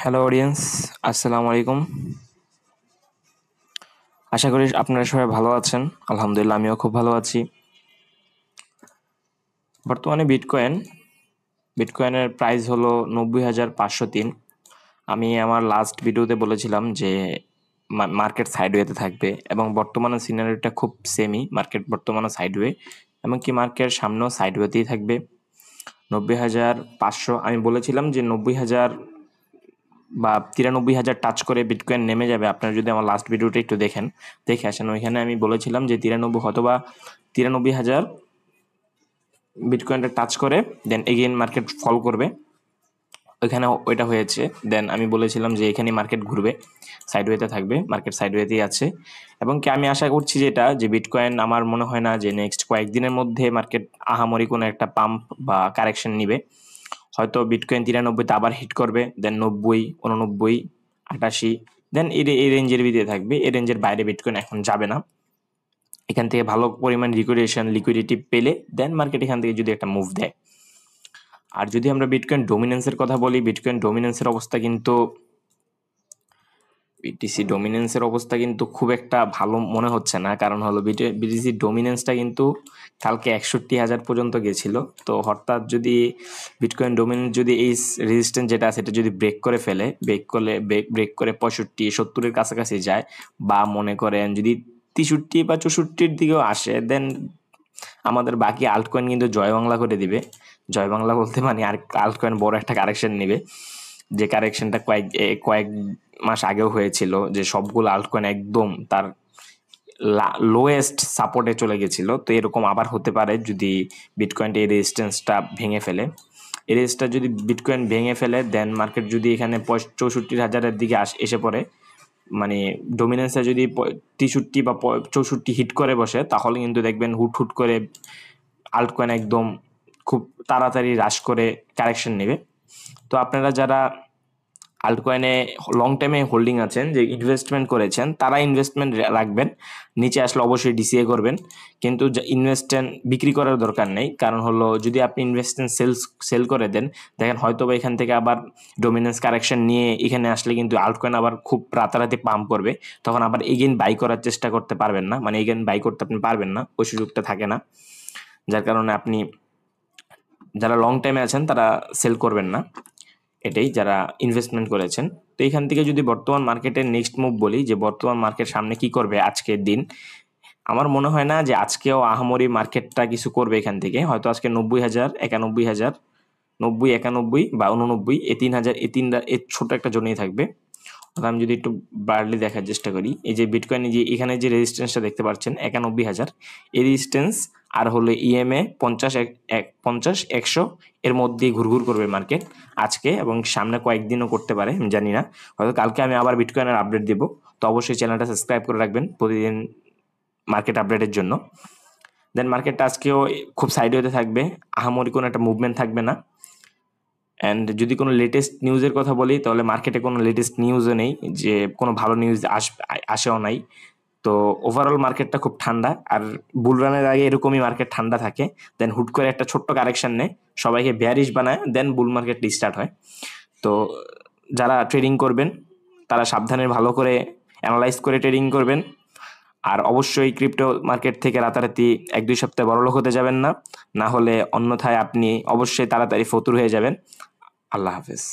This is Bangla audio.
হ্যালো অডিয়েন্স, আসসালামু আলাইকুম। আশা করি আপনারা সবাই ভালো আছেন। আলহামদুলিল্লাহ, আমিও খুব ভালো আছি। বর্তমানে বিটকয়েনের প্রাইস হলো 90,503। আমি আমার লাস্ট ভিডিওতে বলেছিলাম যে মার্কেট সাইডওয়েতে থাকবে, এবং বর্তমানে সিনারিওটা খুব সেমই। মার্কেট বর্তমানে সাইডওয়ে, এমনকি মার্কেট সামনেও সাইডওয়েতেই থাকবে। 90,500 আমি বলেছিলাম যে 90,000 বা 93,000 টাচ করে বিটকয়েন নেমে যাবে। আপনারা যদি আমার লাস্ট ভিডিওটা একটু দেখে আসেন, ওইখানে আমি বলেছিলাম যে 93 অথবা 93,000 বিটকয়েনটা টাচ করে দেন এগেইন মার্কেট ফল করবে। ওইখানে ওইটা হয়েছে। দেন আমি বলেছিলাম যে এখানে মার্কেট ঘুরবে, সাইডওয়েতে থাকবে, মার্কেট সাইডওয়েতেই আছে। এবং কি আমি আশা করছি যে বিটকয়েন, আমার মনে হয় না যে নেক্সট কয়েকদিনের মধ্যে মার্কেট আহামরি কোনো একটা পাম্প বা কারেকশন নিবে। হয়তো বিটকয়েন 93-তে আবার হিট করবে, দেন 90, 89, 88, দেন এই রেঞ্জের ভিতরে থাকবে। এই রেঞ্জের বাইরে বিটকয়েন এখন যাবে না। এখান থেকে ভালো পরিমাণ লিকুইডিটি পেলে দেন মার্কেট এখান থেকে যদি একটা মুভ দেয়। আর যদি আমরা বিটকয়েন ডোমিনেন্সের কথা বলি, বিটকয়েন ডোমিনেন্সের অবস্থা কিন্তু বিটিসি ডোমিনেন্সের অবস্থা কিন্তু খুব একটা ভালো মনে হচ্ছে না। কারণ হলো বিটিসি ডোমিনেন্সটা কিন্তু কালকে 61,000 পর্যন্ত গেছিল। তো হঠাৎ যদি বিটকয়েন ডোমিনেন্স যদি এই রেজিস্ট্যান্স যেটা আছে এটা যদি ব্রেক করে ফেলে, ব্রেক করে 65-70-এর কাছাকাছি যায়, বা মনে করেন যদি 63 বা 64-র দিকেও আসে, দেন আমাদের বাকি আল্ট কয়েন কিন্তু জয় বাংলা করে দিবে। জয় বাংলা বলতে মানে আর আল্ট কয়েন বড় একটা কারেকশন নেবে, যে কারেকশনটা কয়েক মাস আগেও হয়েছিল, যে সবগুলো আল্ট কয়েন একদম তার লোয়েস্ট সাপোর্টে চলে গেছিল। তো এরকম আবার হতে পারে যদি বিটকয়েনটা এই রেজিস্ট্যান্সটা ভেঙে ফেলে। এই রেজিস্ট্যান্স যদি বিটকয়েন ভেঙে ফেলে, দেন মার্কেট যদি এখানে 64,000-এর দিকে এসে পড়ে, মানে ডোমিনেন্সে যদি 63 বা 64 হিট করে বসে, তাহলে কিন্তু দেখবেন হুট করে আল্ট কয়েন একদম খুব তাড়াতাড়ি হ্রাস করে কারেকশন নেবে। তো আপনারা যারা আল্ট কয়েনে লং টাইমে হোল্ডিং আছেন, যে ইনভেস্টমেন্ট করেছেন, তারা ইনভেস্টমেন্ট রাখবেন। নিচে আসলে অবশ্যই ডিসিএ করবেন, কিন্তু ইনভেস্টমেন্ট বিক্রি করার দরকার নেই। কারণ হলো যদি আপনি ইনভেস্টমেন্ট সেল করে দেন, দেখেন হয়তো বা এখান থেকে আবার ডোমিনেন্স কারেকশন নিয়ে এখানে আসলে কিন্তু আল্ট কয়েন আবার খুব রাতারাতি পাম্প করবে। তখন আবার এগেইন বাই করার চেষ্টা করতে পারবেন না, মানে এগেইন বাই করতে আপনি পারবেন না, ওই সুযোগটা থাকে না। যার কারণে আপনি যারা লং টাইমে আছেন তারা সেল করবেন না, এটাই যারা ইনভেস্টমেন্ট করেছেন। তো এখান থেকে যদি বর্তমান মার্কেটের নেক্সট মুভ বলি, যে বর্তমান মার্কেট সামনে কি করবে আজকের দিন, আমার মনে হয় না যে আজকেও আহামরি মার্কেটটা কিছু করবে। এখান থেকে হয়তো আজকে 90,000, 91,000, 90, 91 বা 89, এই 3,000, এই তিনটা এই ছোট একটা জোনেই থাকবে। আমি যদি একটু বার্লি দেখার চেষ্টা করি, এই যে বিটকয়েন, যে এখানে যে রেজিস্ট্যান্সটা দেখতে পাচ্ছেন 91,000, এই রেজিস্ট্যান্স আর হলো ইএমএ 50, 50, 100 এর মধ্যে ঘুরঘুর করবে মার্কেট আজকে, এবং সামনে কয়েকদিনও করতে পারে, আমি জানি না। হয়তো কালকে আমি আবার বিটকয়েনের আপডেট দেবো। তো অবশ্যই চ্যানেলটা সাবস্ক্রাইব করে রাখবেন প্রতিদিন মার্কেট আপডেটের জন্য। দেন মার্কেটটা আজকেও খুব সাইডওয়েতে থাকবে, আহামরি কোনো একটা মুভমেন্ট থাকবে না। অ্যান্ড যদি কোনো লেটেস্ট নিউজের কথা বলি, তাহলে মার্কেটে কোনো লেটেস্ট নিউজও নেই, যে কোনো ভালো নিউজ আসেও নাই। তো ওভারঅল মার্কেটটা খুব ঠান্ডা। আর বুল রানের আগে এরকমই মার্কেট ঠান্ডা থাকে, দেন হুট করে একটা ছোট্ট কারেকশন নেয়, সবাইকে বেয়ারিশ বানায়, দেন বুল মার্কেট স্টার্ট হয়। তো যারা ট্রেডিং করবেন তারা সাবধানে ভালো করে অ্যানালাইজ করে ট্রেডিং করবেন। আর অবশ্যই ক্রিপ্টো মার্কেট থেকে রাতারাতি 1-2 সপ্তাহে বড়লোক হতে যাবেন না, না হলে অন্যথায় আপনি অবশ্যই তাড়াতাড়ি ফতুর হয়ে যাবেন। আল্লাহ হাফেজ।